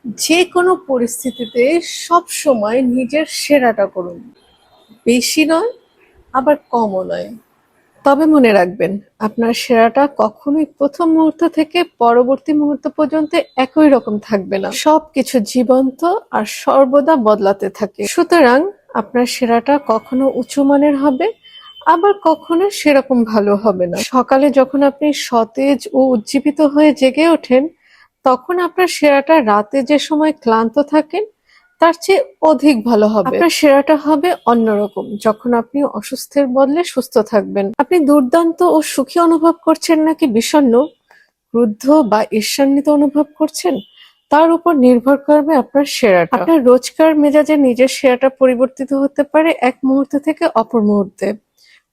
যে কোনো পরিস্থিতিতে সবসময় নিজের সেরাটা করুন। বেশি নয়, আবার কমও নয়। তবে মনে রাখবেন, আপনার সেরাটা কখনোই প্রথম মুহূর্ত থেকে পরবর্তী মুহূর্ত পর্যন্ত একই রকম থাকবে না। সবকিছু জীবন্ত আর সর্বদা বদলাতে থাকে। সুতরাং আপনার সেরাটা কখনো উঁচু মানের হবে, আবার কখনো সেরকম ভালো হবে না। সকালে যখন আপনি সতেজ ও উজ্জীবিত হয়ে জেগে ওঠেন, তখন আপনার সেরাটা রাতে যে সময় ক্লান্ত থাকেন তার চেয়ে অধিক ভালো হবে। আপনার সেরাটা হবে অন্যরকম যখন আপনি অসুস্থের বদলে সুস্থ থাকবেন। আপনি দুর্দান্ত ও সুখী অনুভব করছেন নাকি বিষণ্ণ, ক্রুদ্ধ বা ঈর্ষান্বিত অনুভব করছেন, তার উপর নির্ভর করবে আপনার সেরাটা। আপনার রোজকার মেজাজে নিজের সেরাটা পরিবর্তিত হতে পারে এক মুহূর্ত থেকে অপর মুহূর্তে,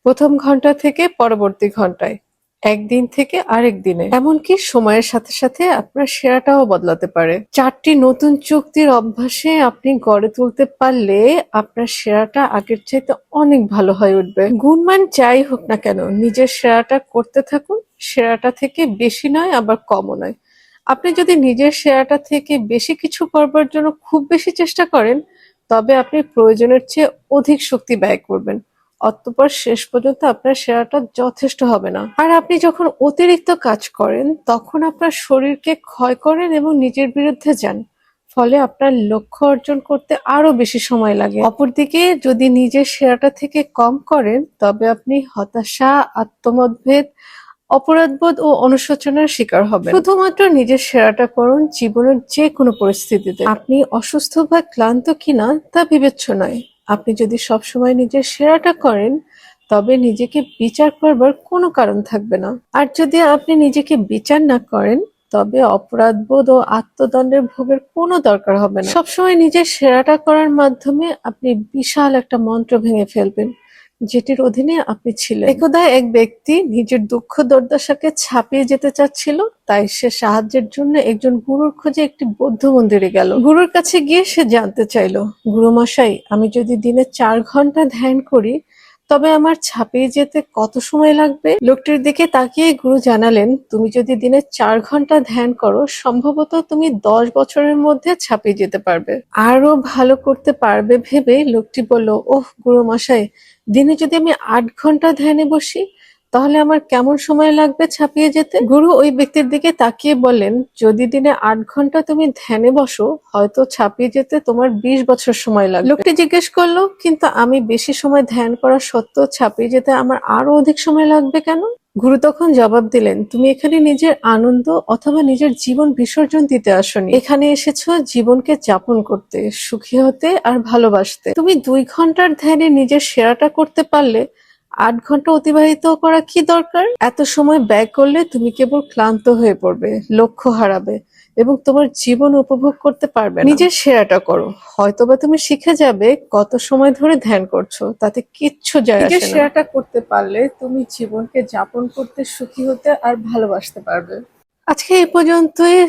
প্রথম ঘন্টা থেকে পরবর্তী ঘন্টায়, একদিন থেকে আরেক দিনে, এমনকি সময়ের সাথে সাথে আপনার সেরাটাও বদলাতে পারে। 4টি নতুন চুক্তির অভ্যাসে আপনি গড়ে তুলতে পারলে আপনার সেরাটা আগের চাইতে অনেক ভালো হয়ে উঠবে। গুণমান যাই হোক না কেন, নিজের সেরাটা করতে থাকুন। সেরাটা থেকে বেশি নয়, আবার কমও নয়। আপনি যদি নিজের সেরাটা থেকে বেশি কিছু করবার জন্য খুব বেশি চেষ্টা করেন, তবে আপনি প্রয়োজনের চেয়ে অধিক শক্তি ব্যয় করবেন। অতঃপর শেষ পর্যন্ত আপনার সেরাটা যথেষ্ট হবে না। আর আপনি যখন অতিরিক্ত কাজ করেন, তখন আপনার শরীরকে ক্ষয় করেন এবং নিজের বিরুদ্ধে যান। ফলে আপনার লক্ষ্য অর্জন করতে আরো বেশি সময় লাগে। অপরদিকে যদি নিজের সেরাটা থেকে কম করেন, তবে আপনি হতাশা, আত্মমতভেদ, অপরাধবোধ ও অনুশোচনার শিকার হবেন। শুধুমাত্র নিজের সেরাটা করুন জীবনের যে কোনো পরিস্থিতিতে। আপনি অসুস্থ বা ক্লান্ত কিনা তা বিবেচ্য নয়। আপনি যদি সবসময় নিজের সেরাটা করেন, তবে নিজেকে বিচার করবার কোনো কারণ থাকবে না। আর যদি আপনি নিজেকে বিচার না করেন, তবে অপরাধবোধ ও আত্মদণ্ডের ভোগের কোনো দরকার হবে না। সবসময় নিজের সেরাটা করার মাধ্যমে আপনি বিশাল একটা মন্ত্র ভেঙে ফেলবেন, যেটির অধীনে আপনি ছিলেন। একদা এক ব্যক্তি নিজের দুঃখ দুর্দশাকে ছাপিয়ে যেতে চাচ্ছিল, তাই সে সাহায্যের জন্য একজন গুরুর খোঁজে একটি বৌদ্ধ মন্দিরে গেল। গুরুর কাছে গিয়ে সে জানতে চাইল, গুরু মশাই, আমি যদি দিনে 4 ঘন্টা ধ্যান করি, তবে আমার ছাপিয়ে যেতে কত সময় লাগবে? লোকটির দিকে তাকিয়ে গুরু জানালেন, তুমি যদি দিনে 4 ঘন্টা ধ্যান করো, সম্ভবত তুমি 10 বছরের মধ্যে ছাপিয়ে যেতে পারবে। আরো ভালো করতে পারবে ভেবে লোকটি বলল, ওহ গুরু মশাই, দিনে যদি আমি 8 ঘন্টা ধ্যানে বসি, তাহলে আমার কেমন সময় লাগবে ছাপিয়ে যেতে? গুরু ওই ব্যক্তির দিকে তাকিয়ে বললেন, যদি দিনে 8 ঘন্টা তুমি ধ্যানে বসো, হয়তো ছাপিয়ে যেতে তোমার 20 বছর সময় লাগবে। লোকটি জিজ্ঞেস করলো, কিন্তু আমি বেশি সময় ধ্যান করা সত্ত্বেও ছাপিয়ে যেতে আমার আরো অধিক সময় লাগবে কেন? গুরু তখন জবাব দিলেন, তুমি এখানে নিজের আনন্দ অথবা নিজের জীবন বিসর্জন দিতে আসোনি। এখানে এসেছো জীবনকে যাপন করতে, সুখী হতে আর ভালোবাসতে। তুমি 2 ঘন্টার ধ্যানে নিজের সেরাটা করতে পারলে 8 ঘন্টা অতিবাহিত করা কি দরকার? এত সময় ব্যয় করলে তুমি কেবল ক্লান্ত হয়ে পড়বে, লক্ষ্য হারাবে এবং তোমার জীবন উপভোগ করতে পারবে না। নিজের সেরাটা করো, হয়তোবা তুমি শিখে যাবে কত সময় ধরে ধ্যান করছো, তাতে কিচ্ছু যায় আসে না। নিজের সেরাটা করতে পারলে তুমি জীবনকে যাপন করতে, সুখী হতে আর ভালোবাসতে পারবে। আজকে এই পর্যন্তই।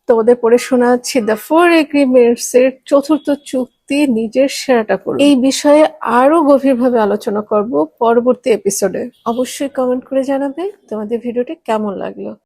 তোমাদের পড়ে শোনাচ্ছি দ্য 4 এগ্রিমেন্টস এর 4র্থ চুক্তি, নিজের সেরাটা করুন। এই বিষয়ে আরো গভীরভাবে আলোচনা করব পরবর্তী এপিসোডে। অবশ্যই কমেন্ট করে জানাবে তোমাদের ভিডিওটি কেমন লাগলো।